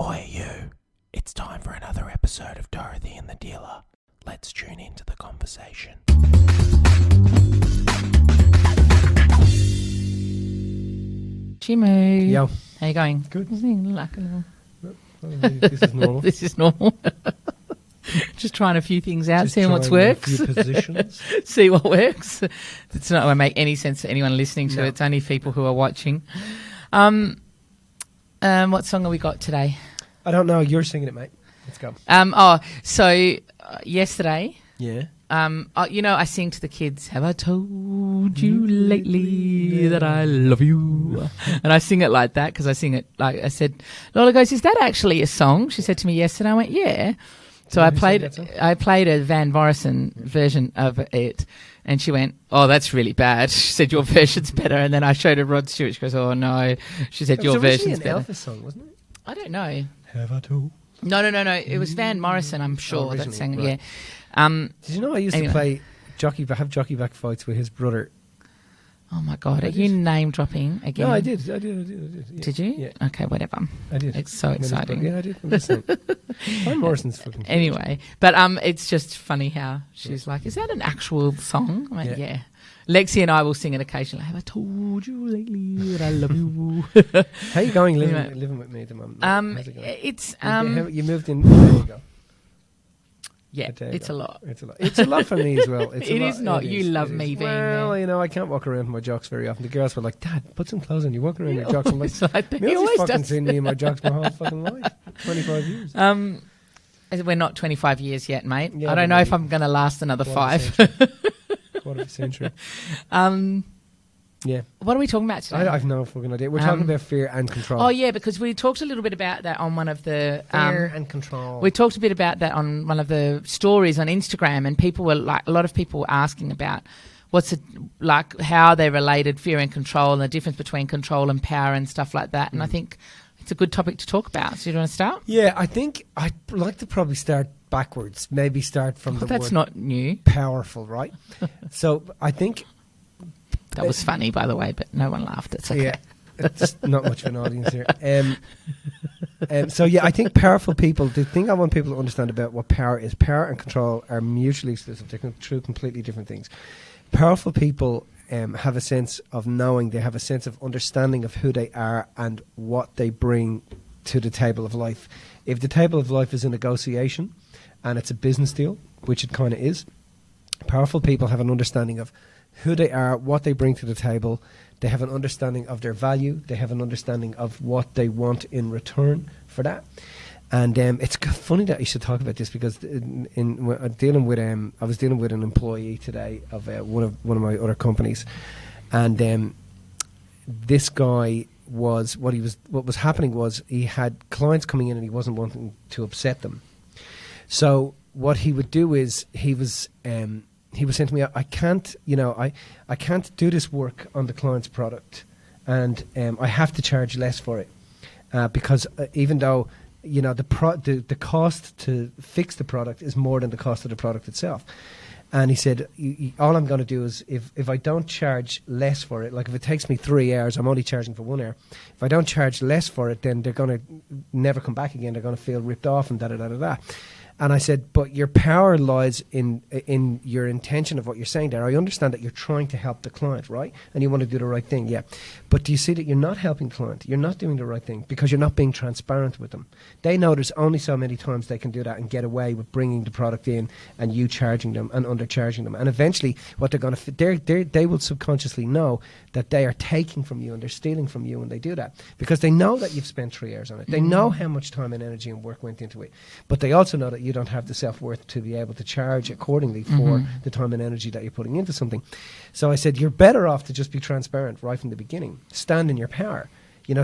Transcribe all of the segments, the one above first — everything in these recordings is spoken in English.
Oi, you. It's time for another episode of Dorothy and the Dealer. Let's tune into the conversation. Jimmy. Yo. How you going? Good. This is normal. This is normal. Just trying a few things out, seeing what works. A few positions. See what works. It's not going to make any sense to anyone listening to it. It's only people who are watching. What song have we got today? I don't know. You're singing it, mate. Let's go. Yesterday, Yeah. I sing to the kids, have I told you lately that I love you? And I sing it like that because I sing it like I said. Lola goes, is that actually a song? She said to me yesterday. I went, yeah. So I played a Van Morrison version of it, and she went, oh, that's really bad. She said, your version's better. And then I showed her Rod Stewart. She goes, oh, no. She said, your version's better. It was an Elvis song, wasn't it? I don't know. Have I told? No. It was Van Morrison, I'm sure, that sang it, right. yeah. Did you know I used to play jockey back fights with his brother? Oh, my God. Are you name-dropping again? No, I did. Yeah. Did you? Yeah. Okay, whatever. I did. It's so exciting. Yeah, I did. I'm just saying. Van Morrison's fucking Anyway, but it's just funny how she's like, is that an actual song? I'm like, yeah. Lexi and I will sing it occasionally. Have I told you lately that I love you? How you going living with me at the moment? How's it going? It's you moved in. There you go. Yeah, it's a lot. It's a lot for me as well. It is not. You love me being there. Well, I can't walk around in my jocks very often. The girls were like, Dad, put some clothes on. You're walking around in your jocks. I'm like, Millsy's fucking seen me in my jocks my whole fucking life. 25 years. We're not 25 years yet, mate. Yeah, I don't know if I'm going to last another 5. Quarter of a century. Yeah. What are we talking about today? I've no fucking idea. We're talking about fear and control. Oh, yeah, because we talked a little bit about that on one of the... fear and control. We talked a bit about that on one of the stories on Instagram, and people were like, a lot of people were asking about how they related fear and control and the difference between control and power and stuff like that. And I think it's a good topic to talk about. So you want to start? Yeah, I think I'd like to probably start backwards. Maybe start from the that's word not new. Powerful, right? So I think... That was funny, by the way, but no one laughed. It's okay. Yeah, it's not much of an audience here. I think powerful people, the thing I want people to understand about what power is, power and control are mutually exclusive. They're two completely different things. Powerful people have a sense of knowing, they have a sense of understanding of who they are and what they bring to the table of life. If the table of life is a negotiation and it's a business deal, which it kind of is, powerful people have an understanding of who they are, what they bring to the table. They have an understanding of their value. They have an understanding of what they want in return for that. And it's funny that you should talk about this because I was dealing with an employee today of one of my other companies, and this guy what was happening was he had clients coming in and he wasn't wanting to upset them. So what he would do is he was saying to me, I can't do this work on the client's product, and I have to charge less for it because even though the cost to fix the product is more than the cost of the product itself. And he said, all I'm going to do is if I don't charge less for it, like if it takes me 3 hours, I'm only charging for 1 hour. If I don't charge less for it, then they're going to never come back again. They're going to feel ripped off and da-da-da-da-da. And I said, but your power lies in your intention of what you're saying there. I understand that you're trying to help the client, right? And you want to do the right thing, yeah. But do you see that you're not helping the client? You're not doing the right thing because you're not being transparent with them. They know there's only so many times they can do that and get away with bringing the product in and you charging them and undercharging them. And eventually, what they're going to they will subconsciously know that they are taking from you and they're stealing from you when they do that because they know that you've spent 3 hours on it. They know how much time and energy and work went into it. But they also know that you don't have the self-worth to be able to charge accordingly for the time and energy that you're putting into something. So I said, you're better off to just be transparent right from the beginning. Stand in your power.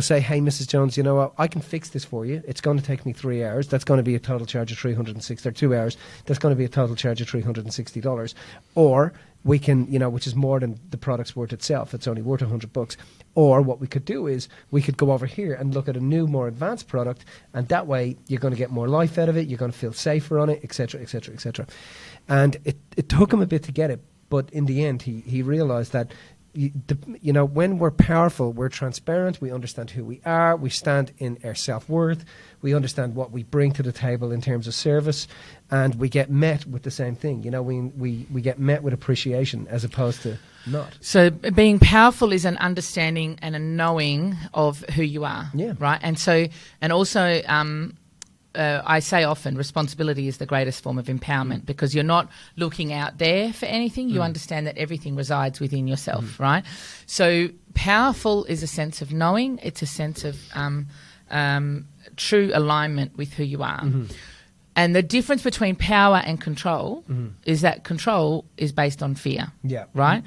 Say, hey, Mrs. Jones, you know what? I can fix this for you. It's going to take me 3 hours. That's going to be a total charge of $360. Or 2 hours. That's going to be a total charge of $360. Or we can, which is more than the product's worth itself. It's only worth $100. Or what we could do is we could go over here and look at a new, more advanced product, and that way you're going to get more life out of it. You're going to feel safer on it, etc., etc., etc. And it took him a bit to get it, but in the end, he realised that when we're powerful, we're transparent, we understand who we are, we stand in our self-worth, we understand what we bring to the table in terms of service, and we get met with the same thing. We get met with appreciation as opposed to not. So being powerful is an understanding and a knowing of who you are, right? And also I say often responsibility is the greatest form of empowerment because you're not looking out there for anything. You understand that everything resides within yourself, right? So powerful is a sense of knowing. It's a sense of true alignment with who you are. And the difference between power and control is that control is based on fear, right?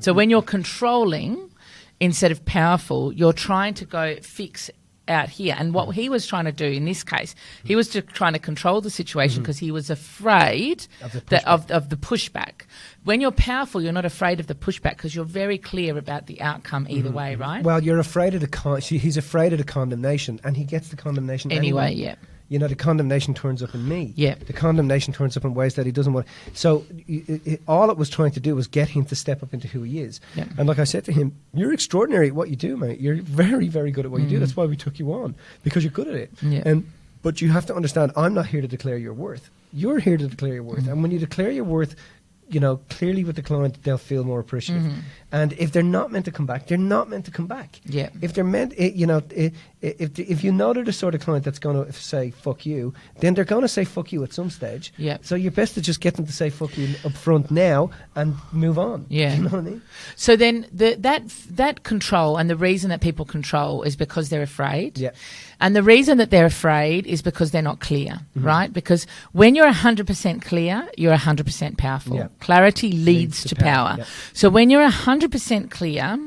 So when you're controlling instead of powerful, you're trying to go fix out here. And what he was trying to do in this case, he was trying to control the situation because he was afraid of the pushback. When you're powerful, you're not afraid of the pushback because you're very clear about the outcome either way, right? Well, you're afraid of he's afraid of the condemnation, and he gets the condemnation anyway. The condemnation turns up in me. The condemnation turns up in ways that he doesn't want. So all it was trying to do was get him to step up into who he is. And like I said to him, you're extraordinary at what you do, mate. You're very, very good at what you do. That's why we took you on, because you're good at it. But you have to understand, I'm not here to declare your worth. You're here to declare your worth. And when you declare your worth, clearly with the client, they'll feel more appreciative. And if they're not meant to come back, they're not meant to come back. If they're meant, if you know they're the sort of client that's going to say fuck you, then they're going to say fuck you at some stage. So you're best to just get them to say fuck you up front now and move on. Do you know what I mean? So then that control, and the reason that people control is because they're afraid. And the reason that they're afraid is because they're not clear, right? Because when you're 100% clear, you're 100% powerful. Clarity leads to power. So when you're 100% clear,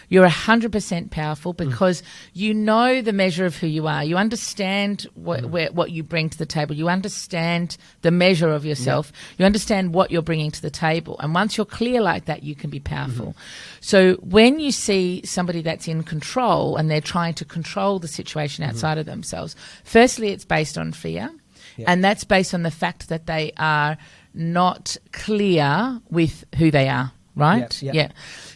you're 100% powerful because you know the measure of who you are. You understand what you bring to the table. You understand the measure of yourself. You understand what you're bringing to the table. And once you're clear like that, you can be powerful. So when you see somebody that's in control and they're trying to control the situation outside of themselves, firstly, it's based on fear. And that's based on the fact that they are not clear with who they are. Right?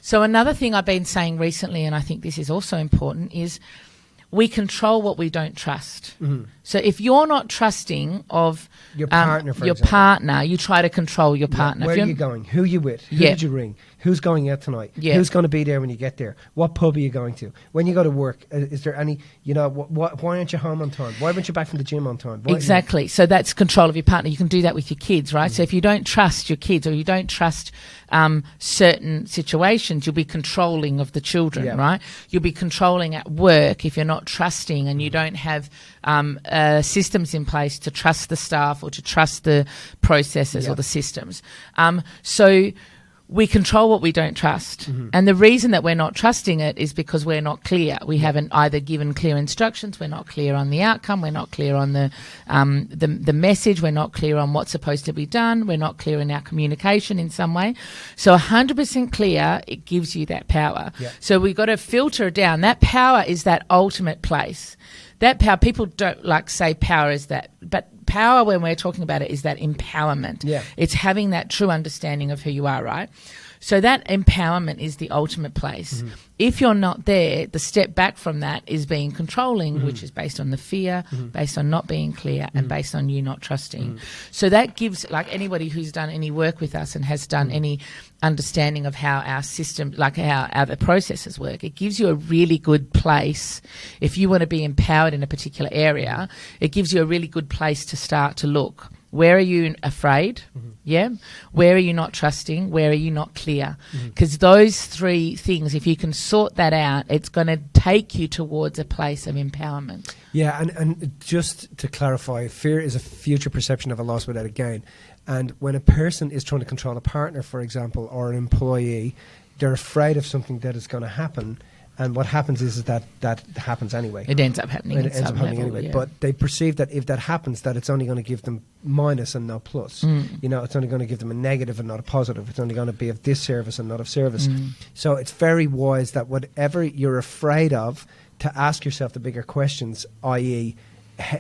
So another thing I've been saying recently, and I think this is also important, is we control what we don't trust. So if you're not trusting of your partner, partner, you try to control your partner. Where are you going? Who are you with? Who did you ring? Who's going out tonight? Who's going to be there when you get there? What pub are you going to? When you go to work, is there any, why aren't you home on time? Why weren't you back from the gym on time? Exactly. So that's control of your partner. You can do that with your kids, right? So if you don't trust your kids or you don't trust certain situations, you'll be controlling of the children, right? You'll be controlling at work if you're not trusting and you don't have systems in place to trust the staff or to trust the processes or the systems. So we control what we don't trust. And the reason that we're not trusting it is because we're not clear. We haven't either given clear instructions, we're not clear on the outcome, we're not clear on the message, we're not clear on what's supposed to be done, we're not clear in our communication in some way. So 100% clear, it gives you that power. So we've got to filter it down. That power is that ultimate place. That power, people don't say power is that, but power, when we're talking about it, is that empowerment. It's having that true understanding of who you are, right? So that empowerment is the ultimate place. If you're not there, the step back from that is being controlling, which is based on the fear, based on not being clear, and based on you not trusting. So that gives, anybody who's done any work with us and has done any understanding of how our system, how the processes work, it gives you a really good place. If you want to be empowered in a particular area, it gives you a really good place to start to look. Where are you afraid? Where are you not trusting? Where are you not clear? Because those three things, if you can sort that out, it's going to take you towards a place of empowerment. And just to clarify, fear is a future perception of a loss without a gain. And when a person is trying to control a partner, for example, or an employee, they're afraid of something that is going to happen. And what happens is that happens anyway. It ends up happening. It ends up happening anyway. But they perceive that if that happens, that it's only going to give them minus and not plus. It's only going to give them a negative and not a positive. It's only going to be of disservice and not of service. So it's very wise that whatever you're afraid of, to ask yourself the bigger questions, i.e.,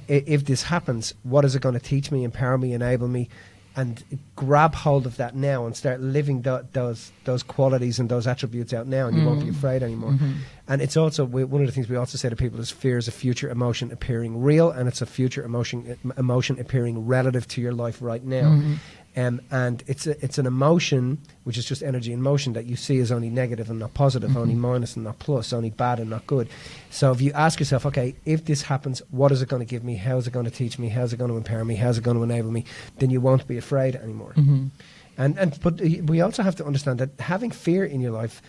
if this happens, what is it going to teach me, empower me, enable me? and grab hold of that now and start living those qualities and those attributes out now, and you won't be afraid anymore. And it's also one of the things we also say to people is fear is a future emotion appearing real, and it's a future emotion appearing relative to your life right now. And it's an emotion which is just energy in motion that you see as only negative and not positive, only minus and not plus, only bad and not good. So if you ask yourself, okay, if this happens, what is it going to give me? How is it going to teach me? How is it going to empower me? How is it going to enable me? Then you won't be afraid anymore. But we also have to understand that having fear in your life,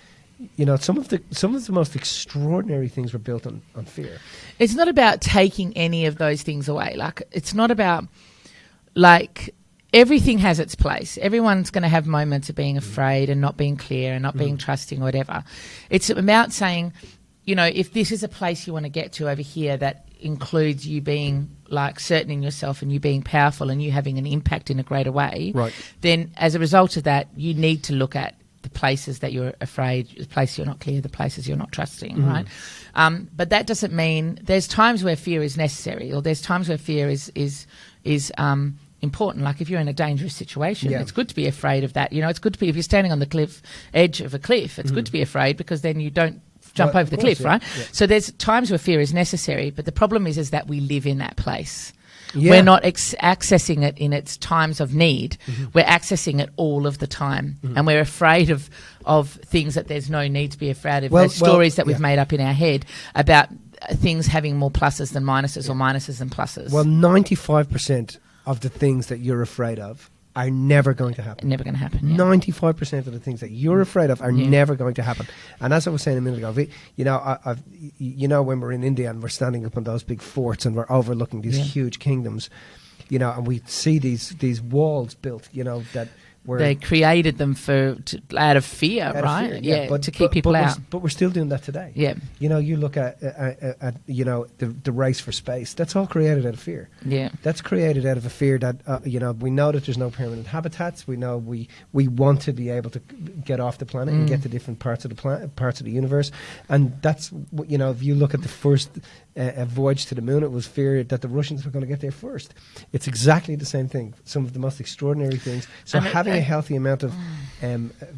you know, some of the most extraordinary things were built on fear. It's not about taking any of those things away. Like, it's not about, like, everything has its place. Everyone's going to have moments of being afraid and not being clear and not being trusting or whatever. It's about saying, you know, if this is a place you want to get to over here that includes you being like certain in yourself and you being powerful and you having an impact in a greater way, right, then as a result of that, you need to look at the places that you're afraid, the places you're not clear, the places you're not trusting, right? But that doesn't mean there's times where fear is necessary, or there's times where fear is important. Like if you're in a dangerous situation, it's good to be afraid of that. You know, it's good to be, if you're standing on the edge of a cliff, it's good to be afraid, because then you don't jump over the cliff, right? So there's times where fear is necessary, but the problem is that we live in that place. We're not accessing it in its times of need. We're accessing it all of the time, and we're afraid of things that there's no need to be afraid of. There's stories that we've made up in our head about things having more pluses than minuses, or minuses than pluses. Well, 95% of the things that you're afraid of are never going to happen. Never going to happen. 95% of the things that you're afraid of are never going to happen. And as I was saying a minute ago, you know, when we're in India and we're standing up on those big forts and we're overlooking these huge kingdoms, you know, and we see these walls built, you know, that they created them out of fear, right? To keep people out. But we're still doing that today. Yeah. You know, you look at you know, the race for space. That's all created out of fear. Yeah. That's created out of a fear that you know, we know that there's no permanent habitats. We know we want to be able to get off the planet and get to different parts of the planet, parts of the universe. And that's, you know, if you look at the first voyage to the moon, it was fear that the Russians were going to get there first. It's exactly the same thing. Some of the most extraordinary things. So having a healthy amount of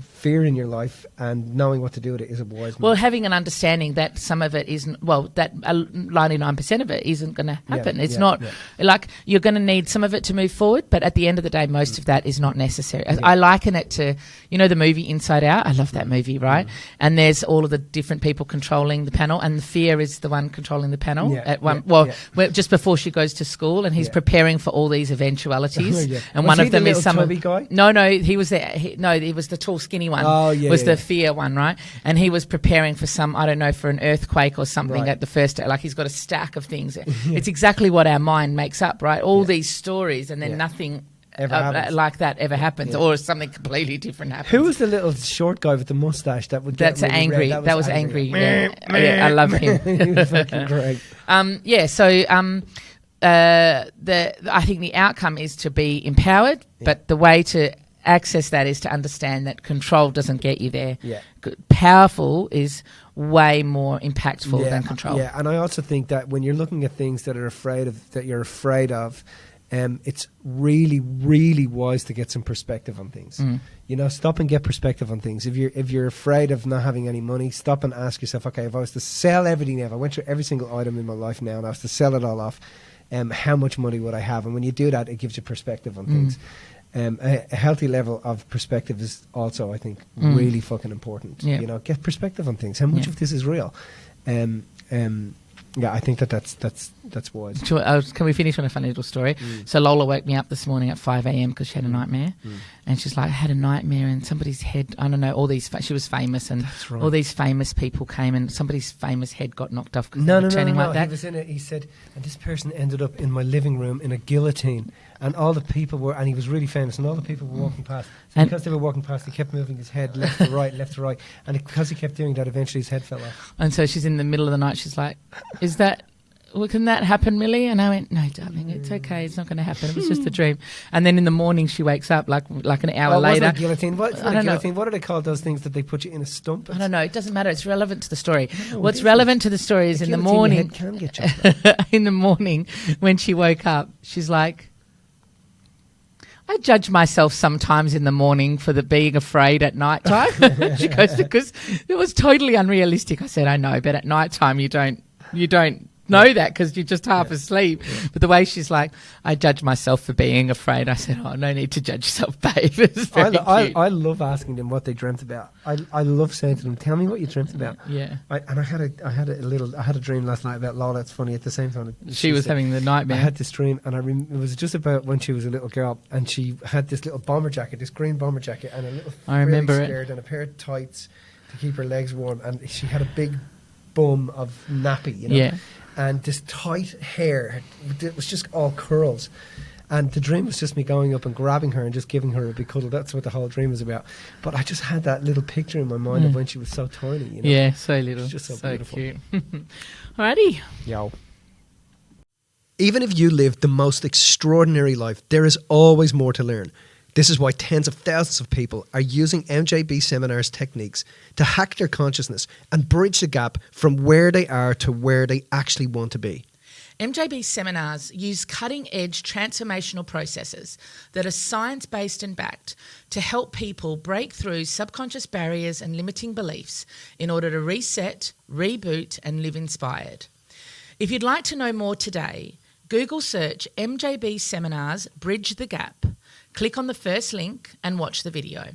fear in your life and knowing what to do with it is a wise move. Well, having an understanding that some of it isn't, that 99% of it isn't going to happen. It's not like you're going to need some of it to move forward, but at the end of the day, most of that is not necessary. I liken it to, you know, the movie Inside Out. I love that movie, right? And there's all of the different people controlling the panel, and the fear is the one controlling the panel just before she goes to school, and he's preparing for all these eventualities. And was one of them the is some chubby guy? No, he was there. He was the tall, skinny one. The fear one, right? And he was preparing for for an earthquake or something at the first. Like he's got a stack of things. It's exactly what our mind makes up, right? All these stories, and then nothing like that ever happens, or something completely different happens. Who was the little short guy with the mustache that would get That's angry. That was angry. Yeah, I love him. He was fucking great. I think the outcome is to be empowered, but the way to access that is to understand that control doesn't get you there. Powerful is way more impactful than control. Yeah, and I also think that when you're looking at things that you're afraid of, it's really, really wise to get some perspective on things. You know, stop and get perspective on things. If you're afraid of not having any money, stop and ask yourself, okay, if I was to sell everything now, if I went through every single item in my life now and I was to sell it all off, how much money would I have? And when you do that, it gives you perspective on things. A healthy level of perspective is also, I think, really fucking important. You know, get perspective on things. How much of this is real? Yeah, I think that's wise. Can we finish on a funny little story? So Lola woke me up this morning at 5 a.m. because she had a nightmare. And she's like, I had a nightmare and somebody's head, I don't know, she was famous, and all these famous people came and somebody's famous head got knocked off because they were turning like that. He was in it. He said, and this person ended up in my living room in a guillotine. And all the people were, and he was really famous, and all the people were walking past. So because they were walking past, he kept moving his head left to right, left to right. And because he kept doing that, eventually his head fell off. And so she's in the middle of the night, she's like, can that happen, Millie? And I went, no, darling, it's okay. It's not going to happen. It was just a dream. And then in the morning, she wakes up like an hour later. Wasn't it a guillotine? Guillotine? What are they called, those things that they put you in a stump? I don't know. It doesn't matter. It's relevant to the story. What's relevant to the story is in the morning. Your head can get chopped off. In the morning, when she woke up, she's like, I judge myself sometimes in the morning for the being afraid at night time. She goes, because it was totally unrealistic. I said, I know, but at night time you don't know that because you're just half asleep. But the way she's like, I judge myself for being afraid. I said, oh, no need to judge yourself, babe. It's very cute. I love asking them what they dreamt about. I love saying to them, tell me what you dreamt about. Yeah. I had a dream last night about Lola. It's funny, at the same time She was having the nightmare. I had this dream, and it was just about when she was a little girl, and she had this little bomber jacket, this green bomber jacket, and a little skirt and a pair of tights to keep her legs warm, and she had a big bum of nappy, you know. Yeah. And this tight hair, it was just all curls. And the dream was just me going up and grabbing her and just giving her a big cuddle. That's what the whole dream was about. But I just had that little picture in my mind of when she was so tiny. You know? Yeah, so little. It's just so beautiful. Cute. Alrighty. Yo. Even if you live the most extraordinary life, there is always more to learn. This is why tens of thousands of people are using MJB Seminars techniques to hack their consciousness and bridge the gap from where they are to where they actually want to be. MJB Seminars use cutting-edge transformational processes that are science-based and backed to help people break through subconscious barriers and limiting beliefs in order to reset, reboot and live inspired. If you'd like to know more today, Google search MJB Seminars Bridge the Gap. Click on the first link and watch the video.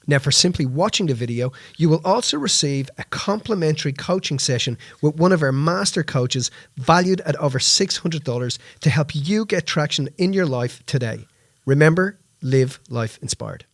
Now, for simply watching the video, you will also receive a complimentary coaching session with one of our master coaches valued at over $600 to help you get traction in your life today. Remember, live life inspired.